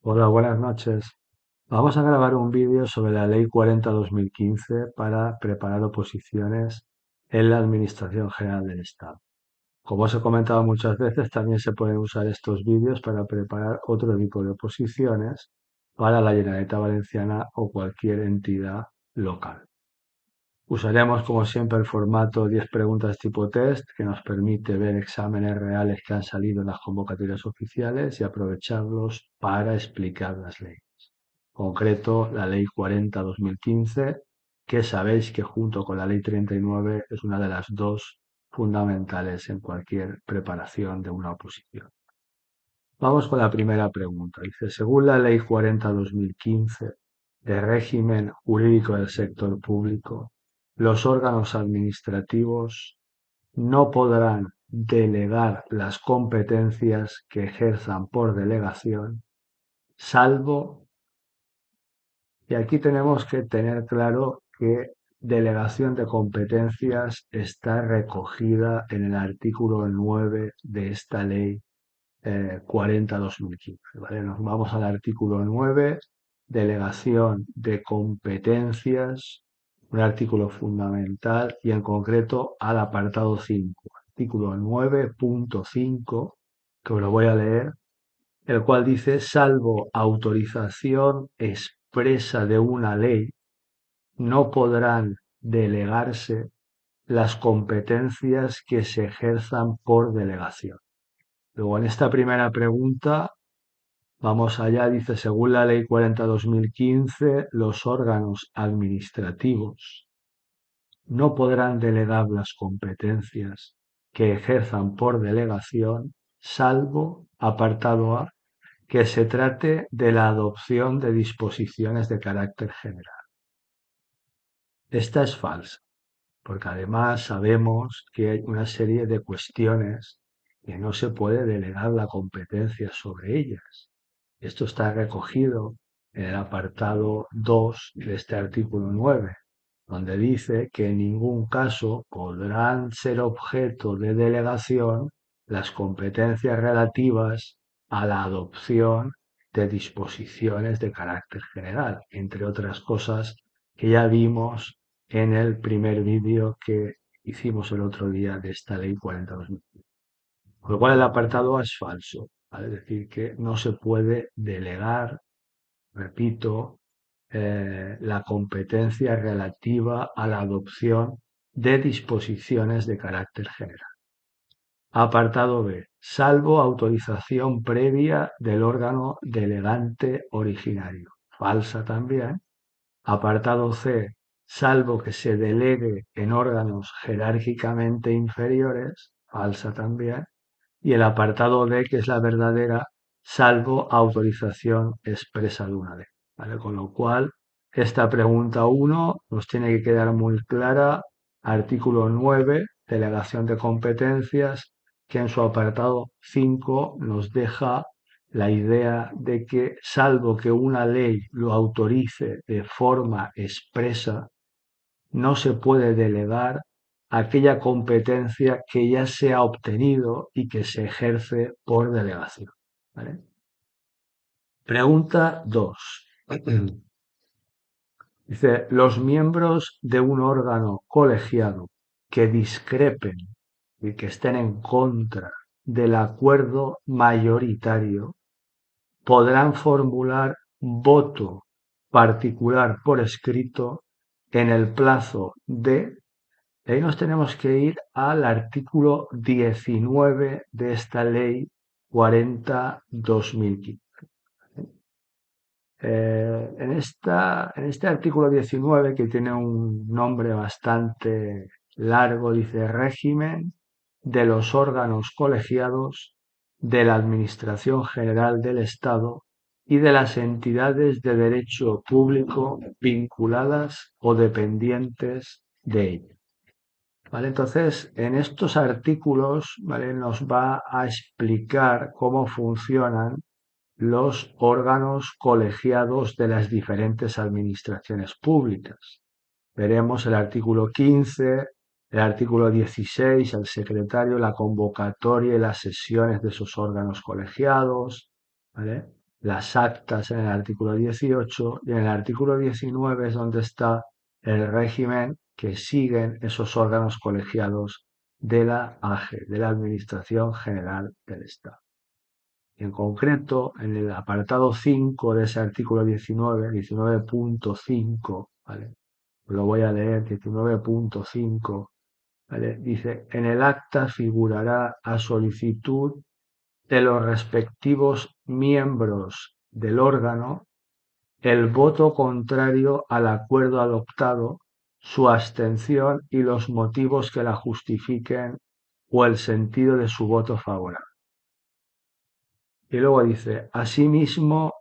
Hola, buenas noches. Vamos a grabar un vídeo sobre la Ley 40/2015 para preparar oposiciones en la Administración General del Estado. Como os he comentado muchas veces, también se pueden usar estos vídeos para preparar otro tipo de oposiciones para la Generalitat Valenciana o cualquier entidad local. Usaremos, como siempre, el formato 10 preguntas tipo test, que nos permite ver exámenes reales que han salido en las convocatorias oficiales y aprovecharlos para explicar las leyes. Concreto, la Ley 40/2015, que sabéis que junto con la Ley 39 es una de las dos fundamentales en cualquier preparación de una oposición. Vamos con la primera pregunta. Dice, según la Ley 40/2015 de régimen jurídico del sector público, los órganos administrativos no podrán delegar las competencias que ejerzan por delegación, salvo. Y aquí tenemos que tener claro que delegación de competencias está recogida en el artículo 9 de esta ley 40/2015. ¿Vale? Nos vamos al artículo 9, delegación de competencias, un artículo fundamental y en concreto al apartado 5, artículo 9.5, que os lo voy a leer, el cual dice, salvo autorización expresa de una ley, no podrán delegarse las competencias que se ejerzan por delegación. Luego, en esta primera pregunta, vamos allá, dice, según la Ley 40/2015, los órganos administrativos no podrán delegar las competencias que ejerzan por delegación, salvo, apartado A, que se trate de la adopción de disposiciones de carácter general. Esta es falsa, porque además sabemos que hay una serie de cuestiones que no se puede delegar la competencia sobre ellas. Esto está recogido en el apartado 2 de este artículo 9, donde dice que en ningún caso podrán ser objeto de delegación las competencias relativas a la adopción de disposiciones de carácter general, entre otras cosas que ya vimos en el primer vídeo que hicimos el otro día de esta ley 40/2015. Con lo cual el apartado A es falso, ¿vale? Es decir, que no se puede delegar, repito, la competencia relativa a la adopción de disposiciones de carácter general. Apartado B. Salvo autorización previa del órgano delegante originario. Falsa también. Apartado C. Salvo que se delegue en órganos jerárquicamente inferiores. Falsa también. Y el apartado D, que es la verdadera, salvo autorización expresa de una ley. ¿Vale? Con lo cual, esta pregunta 1 nos tiene que quedar muy clara. Artículo 9, delegación de competencias, que en su apartado 5 nos deja la idea de que, salvo que una ley lo autorice de forma expresa, no se puede delegar aquella competencia que ya se ha obtenido y que se ejerce por delegación. ¿Vale? Pregunta 2. Dice, los miembros de un órgano colegiado que discrepen y que estén en contra del acuerdo mayoritario podrán formular voto particular por escrito en el plazo de. Y ahí nos tenemos que ir al artículo 19 de esta ley 40/2015. En este artículo 19, que tiene un nombre bastante largo, dice régimen de los órganos colegiados de la Administración General del Estado y de las entidades de derecho público vinculadas o dependientes de ella. ¿Vale? Entonces, en estos artículos, ¿vale?, nos va a explicar cómo funcionan los órganos colegiados de las diferentes administraciones públicas. Veremos el artículo 15, el artículo 16, el secretario, la convocatoria y las sesiones de esos órganos colegiados, ¿vale? las actas en el artículo 18 y en el artículo 19 es donde está el régimen que siguen esos órganos colegiados de la AGE, de la Administración General del Estado. En concreto, en el apartado 5 de ese artículo 19, 19.5, ¿vale? Lo voy a leer, 19.5, ¿vale? Dice, en el acta figurará a solicitud de los respectivos miembros del órgano el voto contrario al acuerdo adoptado, su abstención y los motivos que la justifiquen o el sentido de su voto favorable. Y luego dice, asimismo,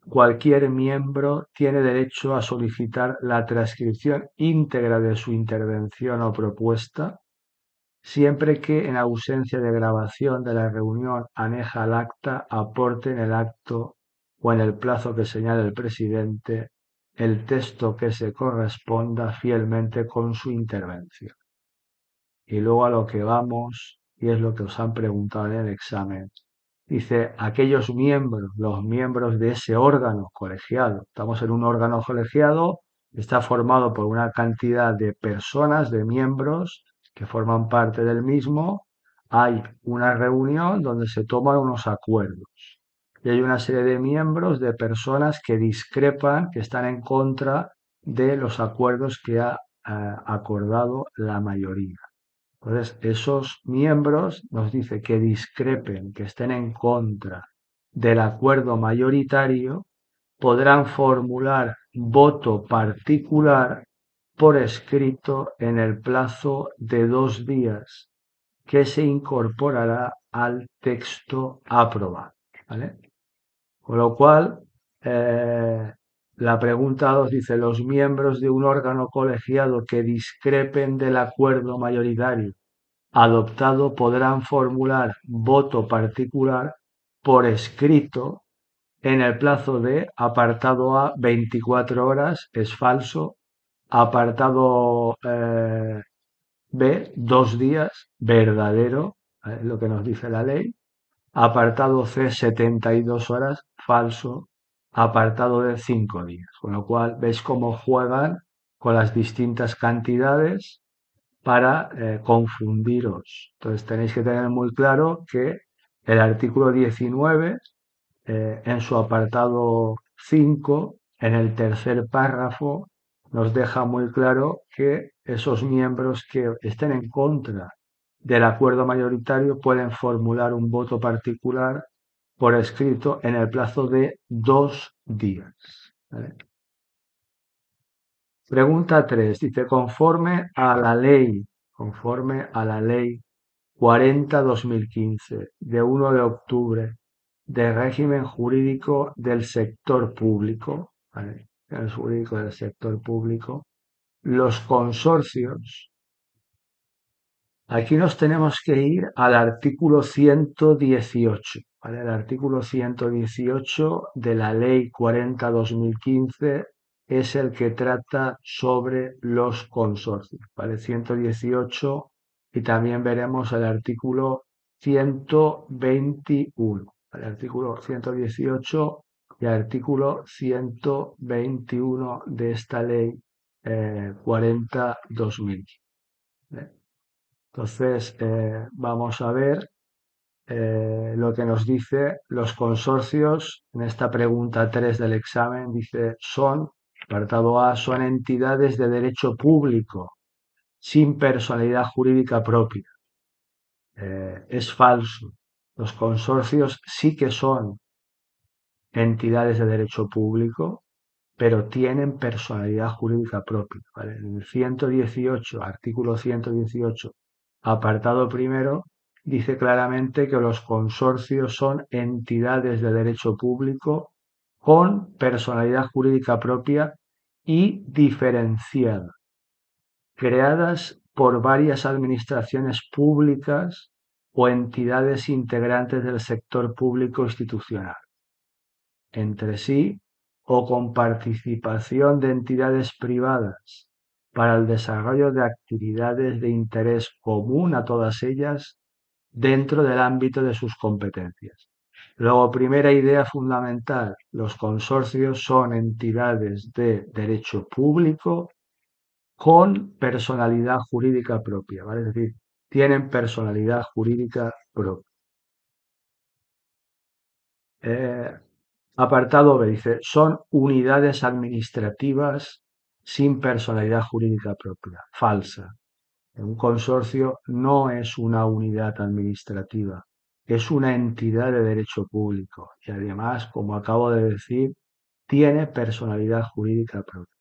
cualquier miembro tiene derecho a solicitar la transcripción íntegra de su intervención o propuesta, siempre que en ausencia de grabación de la reunión aneja al acta aporte en el acto o en el plazo que señale el presidente el texto que se corresponda fielmente con su intervención. Y luego a lo que vamos, y es lo que os han preguntado en el examen, dice aquellos miembros, los miembros de ese órgano colegiado. Estamos en un órgano colegiado, está formado por una cantidad de personas, de miembros que forman parte del mismo. Hay una reunión donde se toman unos acuerdos. Y hay una serie de miembros, de personas que discrepan, que están en contra de los acuerdos que ha acordado la mayoría. Entonces, esos miembros nos dice que discrepen, que estén en contra del acuerdo mayoritario, podrán formular voto particular por escrito en el plazo de 2 días, que se incorporará al texto aprobado. ¿Vale? Con lo cual, la pregunta 2 dice, los miembros de un órgano colegiado que discrepen del acuerdo mayoritario adoptado podrán formular voto particular por escrito en el plazo de apartado A 24 horas, es falso, apartado B 2 días, verdadero, es lo que nos dice la ley, apartado C 72 horas, falso, apartado D 5 días, con lo cual veis cómo juegan con las distintas cantidades para confundiros. Entonces tenéis que tener muy claro que el artículo 19, en su apartado 5, en el tercer párrafo, nos deja muy claro que esos miembros que estén en contra del acuerdo mayoritario pueden formular un voto particular por escrito en el plazo de 2 días. ¿Vale? Pregunta 3. Dice, conforme a la ley 40/2015, de 1 de octubre, de régimen jurídico del sector público, ¿vale? El jurídico del sector público, los consorcios. Aquí nos tenemos que ir al artículo 118, ¿vale? El artículo 118 de la ley 40/2015 es el que trata sobre los consorcios, ¿vale? 118, y también veremos el artículo 121, el artículo 118 y el artículo 121 de esta ley 40/2015. ¿Vale? Entonces, vamos a ver lo que nos dice los consorcios. En esta pregunta 3 del examen dice, apartado A, son entidades de derecho público sin personalidad jurídica propia. Es falso. Los consorcios sí que son entidades de derecho público, pero tienen personalidad jurídica propia. ¿Vale? En el 118, artículo 118, apartado primero, dice claramente que los consorcios son entidades de derecho público con personalidad jurídica propia y diferenciada, creadas por varias administraciones públicas o entidades integrantes del sector público institucional entre sí o con participación de entidades privadas para el desarrollo de actividades de interés común a todas ellas dentro del ámbito de sus competencias. Luego, primera idea fundamental, los consorcios son entidades de derecho público con personalidad jurídica propia, ¿vale? Es decir, tienen personalidad jurídica propia. Eh, Apartado B dice, son unidades administrativas sin personalidad jurídica propia. Falsa. Un consorcio no es una unidad administrativa, es una entidad de derecho público y además, como acabo de decir, tiene personalidad jurídica propia.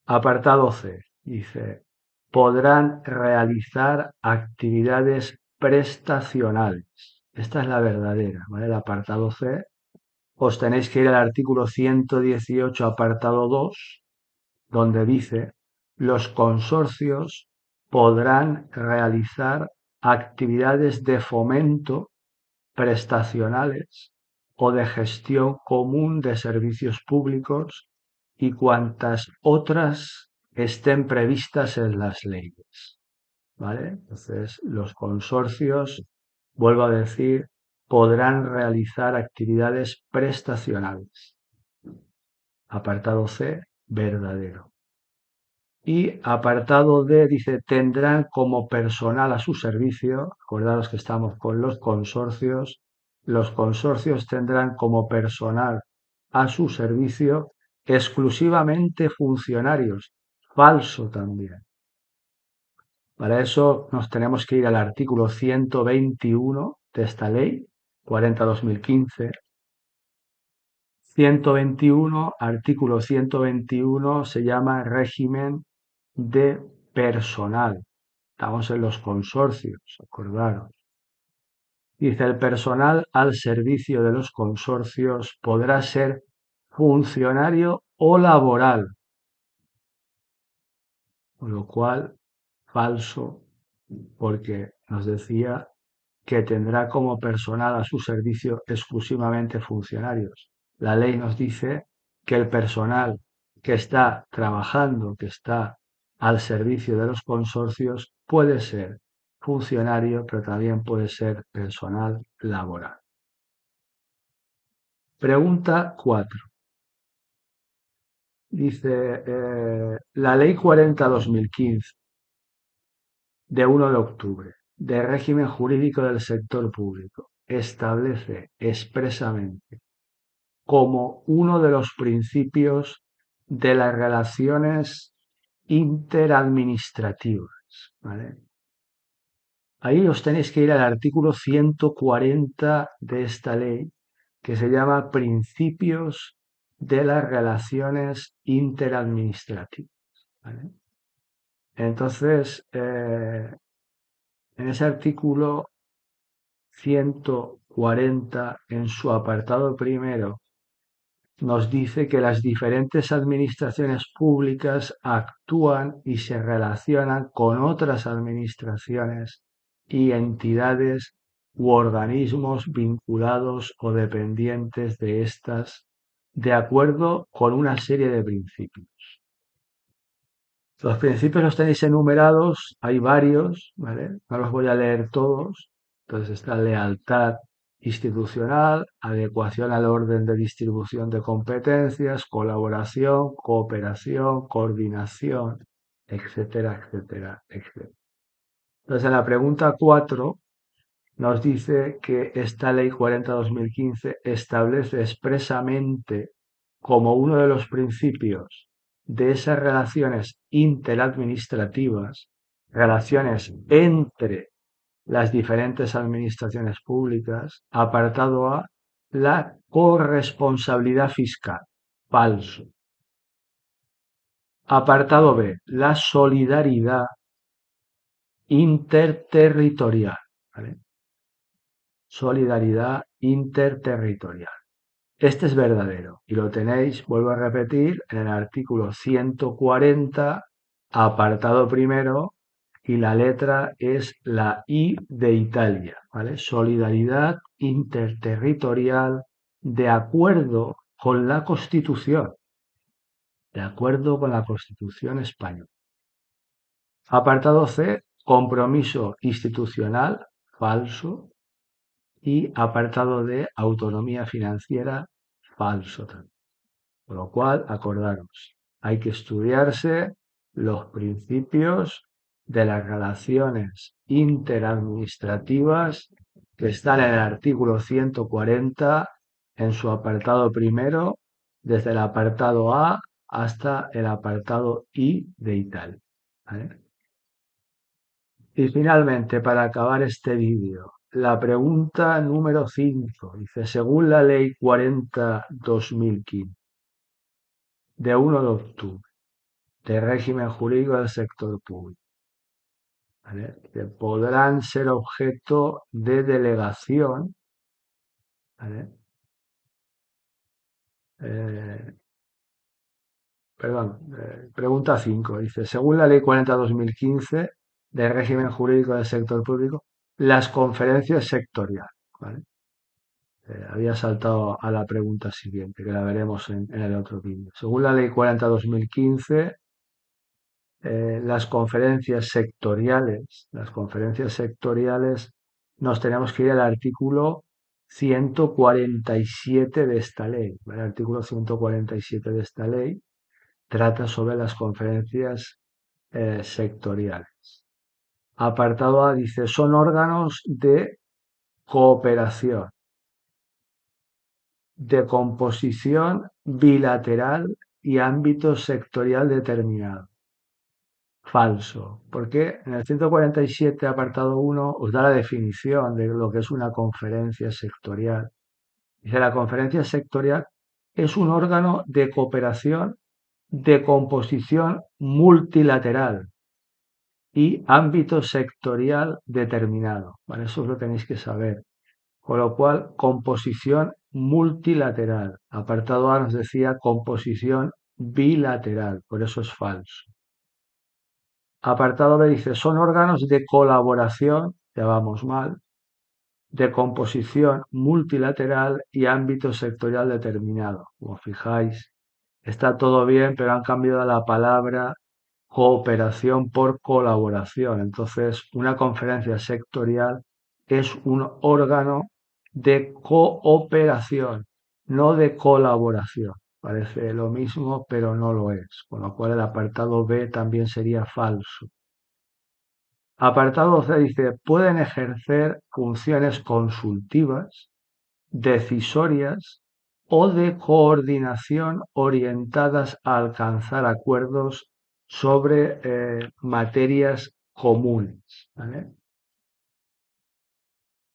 Apartado C dice, podrán realizar actividades prestacionales. Esta es la verdadera, ¿vale? El apartado C. Os tenéis que ir al artículo 118, apartado 2, donde dice, los consorcios podrán realizar actividades de fomento prestacionales o de gestión común de servicios públicos y cuantas otras estén previstas en las leyes. ¿Vale? Entonces, los consorcios, vuelvo a decir, podrán realizar actividades prestacionales. Apartado C, verdadero. Y apartado D dice, tendrán como personal a su servicio, acordaros que estamos con los consorcios tendrán como personal a su servicio exclusivamente funcionarios. Falso también. Para eso nos tenemos que ir al artículo 121 de esta ley, 40-2015. 121, artículo 121 se llama régimen de personal. Estamos en los consorcios, acordaros. Dice, el personal al servicio de los consorcios podrá ser funcionario o laboral, con lo cual, falso, porque nos decía que tendrá como personal a su servicio exclusivamente funcionarios. La ley nos dice que el personal que está trabajando, que está al servicio de los consorcios, puede ser funcionario, pero también puede ser personal laboral. Pregunta 4. Dice, la ley 40-2015 de 1 de octubre de régimen jurídico del sector público establece expresamente como uno de los principios de las relaciones interadministrativas, ¿vale? Ahí os tenéis que ir al artículo 140 de esta ley, que se llama Principios de las relaciones interadministrativas, ¿vale? Entonces, en ese artículo 140, en su apartado primero, nos dice que las diferentes administraciones públicas actúan y se relacionan con otras administraciones y entidades u organismos vinculados o dependientes de estas, de acuerdo con una serie de principios. Los principios los tenéis enumerados, hay varios, ¿vale? No los voy a leer todos. Entonces está lealtad institucional, adecuación al orden de distribución de competencias, colaboración, cooperación, coordinación, etcétera, etcétera, etcétera. Entonces en la pregunta 4 nos dice que esta ley 40-2015 establece expresamente como uno de los principios de esas relaciones interadministrativas, relaciones entre las diferentes administraciones públicas, apartado A, la corresponsabilidad fiscal. Falso. Apartado B, la solidaridad interterritorial. ¿Vale? Solidaridad interterritorial. Este es verdadero y lo tenéis, vuelvo a repetir, en el artículo 140, apartado primero, y la letra es la I de Italia, ¿vale? Solidaridad interterritorial de acuerdo con la Constitución, de acuerdo con la Constitución española. Apartado C, compromiso institucional, falso. y apartado D, autonomía financiera, falso también. Con lo cual, acordaros, hay que estudiarse los principios de las relaciones interadministrativas que están en el artículo 140 en su apartado primero, desde el apartado A hasta el apartado I de Italia. ¿Vale? Y finalmente, para acabar este vídeo, la pregunta número 5 dice, según la ley 40/2015, de 1 de octubre, de régimen jurídico del sector público, ¿vale? Que podrán ser objeto de delegación, ¿vale? Eh, pregunta 5 dice, según la ley 40/2015 de régimen jurídico del sector público, las conferencias sectoriales, ¿vale? Había saltado a la pregunta siguiente, que la veremos en el otro vídeo. Según la ley 40/2015, las conferencias sectoriales, nos tenemos que ir al artículo 147 de esta ley. El artículo 147 de esta ley trata sobre las conferencias sectoriales. Apartado A dice, son órganos de cooperación, de composición bilateral y ámbito sectorial determinado. Falso, porque en el 147, apartado 1, os da la definición de lo que es una conferencia sectorial. Dice, la conferencia sectorial es un órgano de cooperación de composición multilateral y ámbito sectorial determinado. ¿Vale? Eso lo tenéis que saber. Con lo cual, composición multilateral. Apartado A nos decía composición bilateral, por eso es falso. Apartado B dice, son órganos de colaboración, ya vamos mal, de composición multilateral y ámbito sectorial determinado. Como fijáis, está todo bien, pero han cambiado la palabra cooperación por colaboración. Entonces, una conferencia sectorial es un órgano de cooperación, no de colaboración. Parece lo mismo, pero no lo es, con lo cual el apartado B también sería falso. Apartado C dice, pueden ejercer funciones consultivas, decisorias o de coordinación orientadas a alcanzar acuerdos sobre materias comunes. ¿Vale?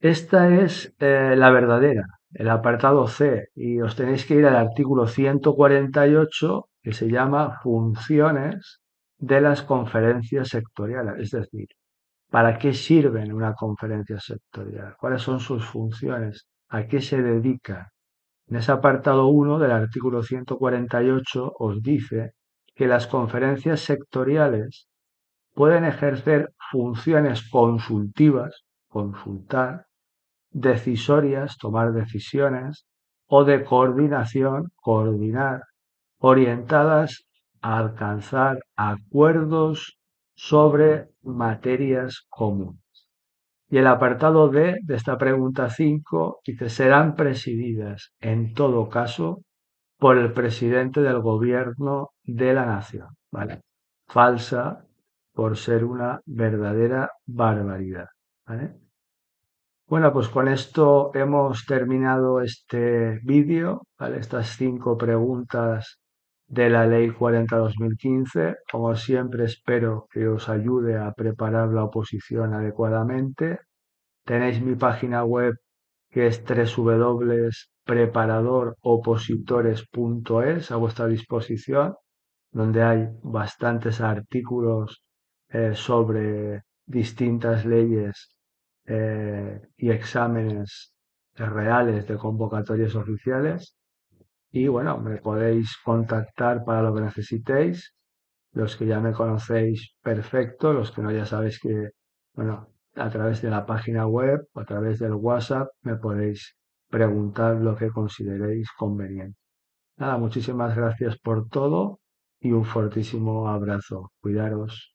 Esta es la verdadera, el apartado C, y os tenéis que ir al artículo 148, que se llama funciones de las conferencias sectoriales, es decir, ¿para qué sirven una conferencia sectorial? ¿Cuáles son sus funciones? ¿A qué se dedica? En ese apartado 1 del artículo 148 os dice que las conferencias sectoriales pueden ejercer funciones consultivas, consultar, decisorias, tomar decisiones, o de coordinación, coordinar, orientadas a alcanzar acuerdos sobre materias comunes. Y el apartado D de esta pregunta 5 dice, serán presididas en todo caso por el presidente del gobierno de la nación. ¿Vale? Falsa por ser una verdadera barbaridad. ¿Vale? Bueno, pues con esto hemos terminado este vídeo, ¿vale? Estas 5 preguntas de la Ley 40/2015. Como siempre, espero que os ayude a preparar la oposición adecuadamente. Tenéis mi página web que es www.preparadoropositores.es a vuestra disposición, donde hay bastantes artículos sobre distintas leyes y exámenes reales de convocatorias oficiales. Y bueno, me podéis contactar para lo que necesitéis. Los que ya me conocéis, perfecto. Los que no, ya sabéis que, bueno, a través de la página web o a través del WhatsApp me podéis preguntar lo que consideréis conveniente. Nada, muchísimas gracias por todo y un fortísimo abrazo. Cuidaros.